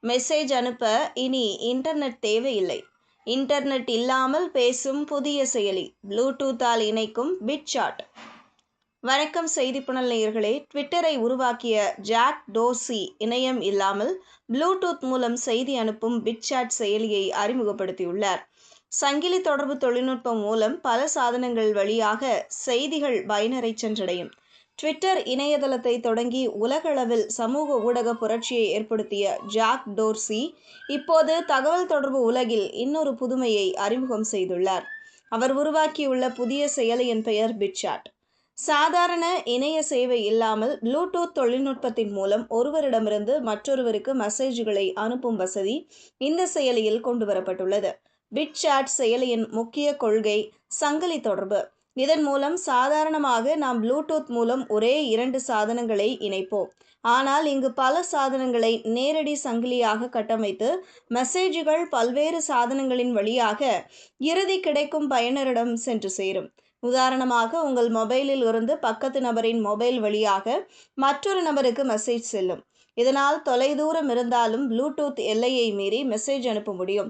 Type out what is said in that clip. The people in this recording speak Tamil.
மெசேஜ் அனுப்ப இனி இன்டர்நெட் தேவையில்லை. இன்டர்நெட் இல்லாமல் பேசும் புதிய செயலி, ப்ளூடூத்தால் இணைக்கும் பிட்சாட். வணக்கம் செய்திப்புனல் நேயர்களே. ட்விட்டரை உருவாக்கிய ஜாக் டோர்சி இணையம் இல்லாமல் ப்ளூடூத் மூலம் செய்தி அனுப்பும் பிட்சாட் செயலியை அறிமுகப்படுத்தியுள்ளார். சங்கிலி தொடர்பு தொழில்நுட்பம் மூலம் பல சாதனங்கள் வழியாக செய்திகள் பயனரை சென்றடையும். ட்விட்டர் இணையதளத்தை தொடங்கி உலகளவில் சமூக ஊடக புரட்சியை ஏற்படுத்திய ஜாக் டோர்சி இப்போது தகவல் தொடர்பு உலகில் இன்னொரு புதுமையை அறிமுகம் செய்துள்ளார். அவர் உருவாக்கியுள்ள புதிய செயலியின் பெயர் பிட்சாட். சாதாரண இணைய சேவை இல்லாமல் ப்ளூடூத் தொழில்நுட்பத்தின் மூலம் ஒருவரிடமிருந்து மற்றொருவருக்கு மெசேஜ்களை அனுப்பும் வசதி இந்த செயலியில் கொண்டுவரப்பட்டுள்ளது. பிட்சாட் செயலியின் முக்கிய கொள்கை சங்கிலி தொடர்பு. இதன் மூலம் சாதாரணமாக நாம் ப்ளூடூத் மூலம் ஒரே 2 சாதனங்களை இணைப்போம். ஆனால் இங்கு பல சாதனங்களை நேரடி சங்கிலியாக கட்டமைத்து மெசேஜ்கள் பல்வேறு சாதனங்களின் வழியாக இறுதி கிடைக்கும் பயனரிடம் சென்று சேரும். உதாரணமாக, உங்கள் மொபைலில் இருந்து பக்கத்து நபரின் மொபைல் வழியாக மற்றொரு நபருக்கு மெசேஜ் செல்லும். இதனால் தொலைதூரம் இருந்தாலும் ப்ளூடூத் எல்லையை மீறி மெசேஜ் அனுப்ப முடியும்.